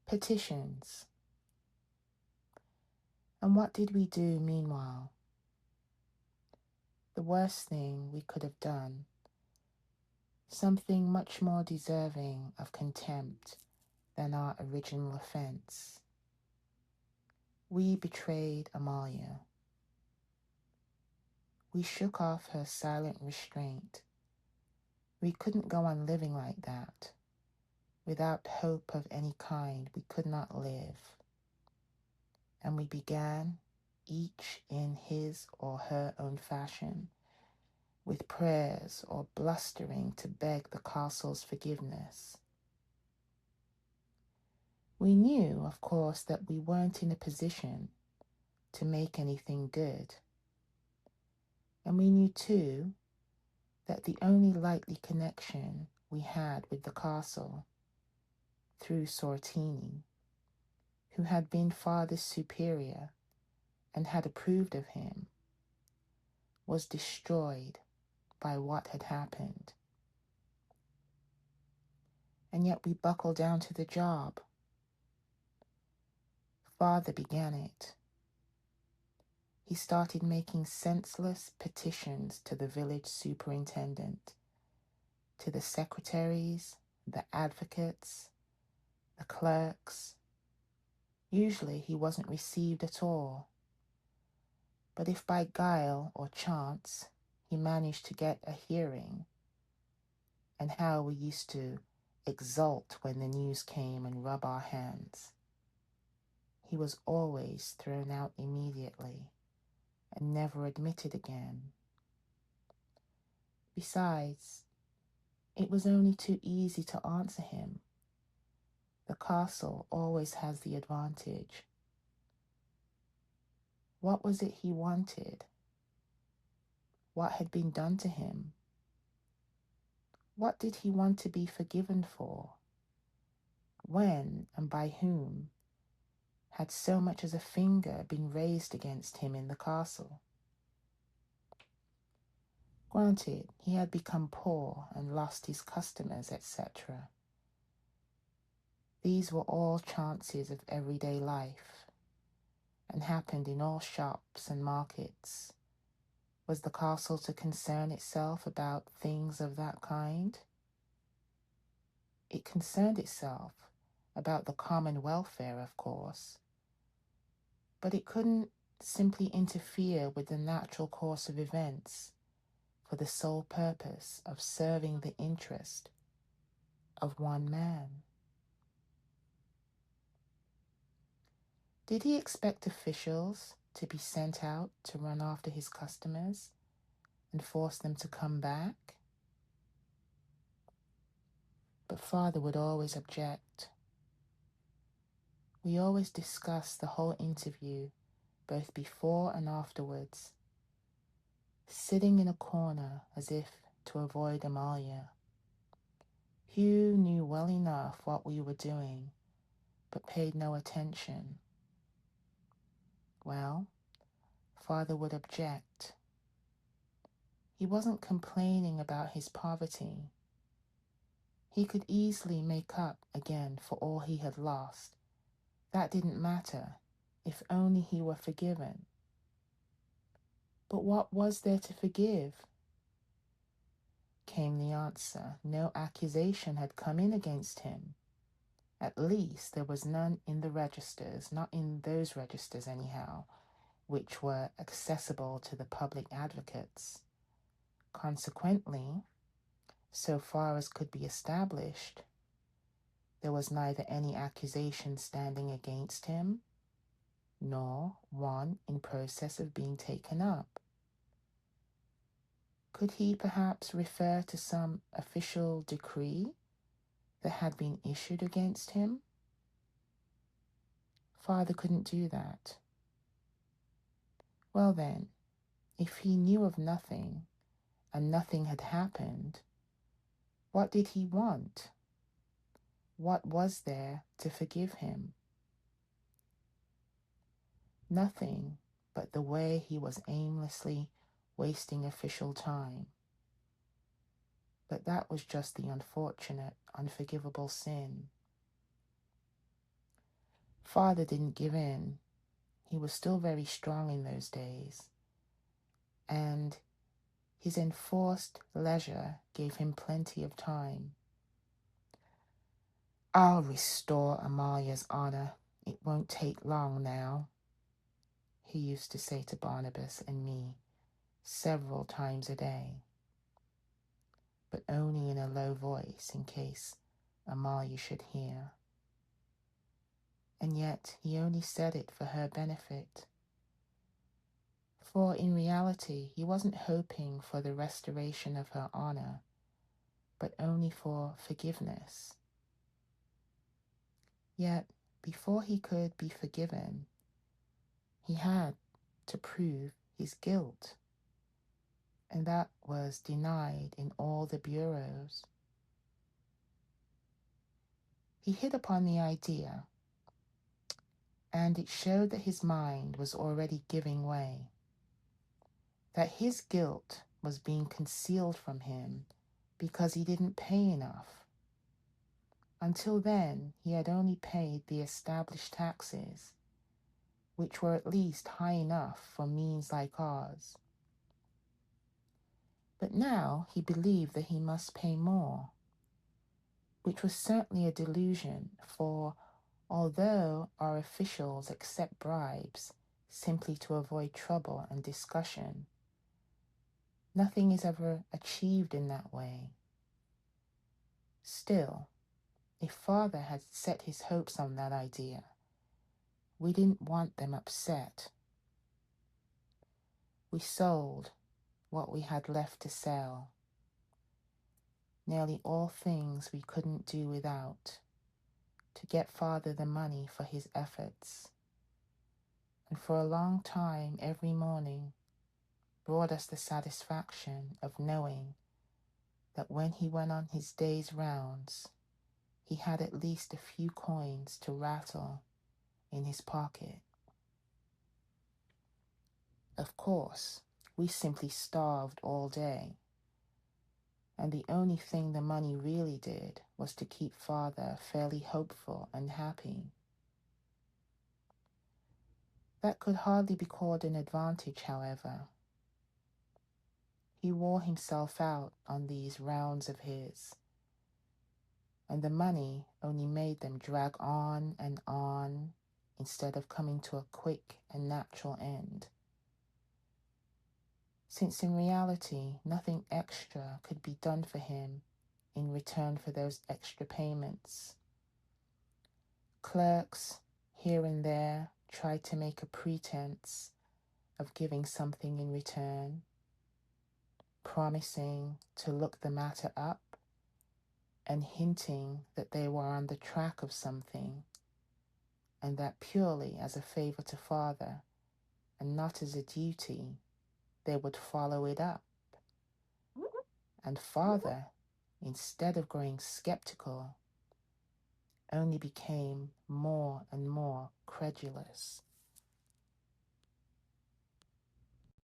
Petitions. And what did we do meanwhile? The worst thing we could have done, something much more deserving of contempt than our original offense. We betrayed Amalia. We shook off her silent restraint. We couldn't go on living like that. Without hope of any kind, we could not live. And we began, each in his or her own fashion, with prayers or blustering to beg the castle's forgiveness. We knew, of course, that we weren't in a position to make anything good. And we knew, too, that the only likely connection we had with the castle, through Sortini, who had been Father's superior and had approved of him, was destroyed by what had happened. And yet we buckled down to the job. Father began it. He started making senseless petitions to the village superintendent, to the secretaries, the advocates, the clerks. Usually he wasn't received at all. But if by guile or chance he managed to get a hearing, and how we used to exult when the news came and rub our hands, he was always thrown out immediately and never admitted again. Besides, it was only too easy to answer him. The castle always has the advantage. What was it he wanted? What had been done to him? What did he want to be forgiven for? When and by whom had so much as a finger been raised against him in the castle? Granted, he had become poor and lost his customers, etc. These were all chances of everyday life, and happened in all shops and markets. Was the castle to concern itself about things of that kind? It concerned itself about the common welfare, of course, but it couldn't simply interfere with the natural course of events for the sole purpose of serving the interest of one man. Did he expect officials to be sent out to run after his customers and force them to come back? But Father would always object. We always discussed the whole interview, both before and afterwards, sitting in a corner as if to avoid Amalia. Hugh knew well enough what we were doing, but paid no attention. Well, Father would object. He wasn't complaining about his poverty. He could easily make up again for all he had lost. That didn't matter, if only he were forgiven. But what was there to forgive? Came the answer. No accusation had come in against him. At least there was none in the registers, not in those registers anyhow, which were accessible to the public advocates. Consequently, so far as could be established, there was neither any accusation standing against him, nor one in process of being taken up. Could he perhaps refer to some official decree that had been issued against him? Father couldn't do that. Well then, if he knew of nothing and nothing had happened, what did he want? What was there to forgive him? Nothing but the way he was aimlessly wasting official time. But that was just the unfortunate, unforgivable sin. Father didn't give in. He was still very strong in those days, and his enforced leisure gave him plenty of time. "I'll restore Amalia's honor. It won't take long now," he used to say to Barnabas and me several times a day, but only in a low voice in case Amalia should hear. And yet he only said it for her benefit. For in reality, he wasn't hoping for the restoration of her honor, but only for forgiveness. Yet, before he could be forgiven, he had to prove his guilt, and that was denied in all the bureaus. He hit upon the idea, and it showed that his mind was already giving way, that his guilt was being concealed from him because he didn't pay enough. Until then, he had only paid the established taxes, which were at least high enough for means like ours. But now he believed that he must pay more, which was certainly a delusion, for although our officials accept bribes simply to avoid trouble and discussion, nothing is ever achieved in that way. Still, if Father had set his hopes on that idea, we didn't want them upset. We sold what we had left to sell, nearly all things we couldn't do without, to get Father the money for his efforts. And for a long time, every morning, brought us the satisfaction of knowing that when he went on his day's rounds, he had at least a few coins to rattle in his pocket. Of course, we simply starved all day, and the only thing the money really did was to keep Father fairly hopeful and happy. That could hardly be called an advantage, however. He wore himself out on these rounds of his, and the money only made them drag on and on instead of coming to a quick and natural end. Since in reality nothing extra could be done for him in return for those extra payments. Clerks here and there tried to make a pretense of giving something in return, promising to look the matter up and hinting that they were on the track of something, and that purely as a favor to Father and not as a duty, they would follow it up. And Father, instead of growing skeptical, only became more and more credulous.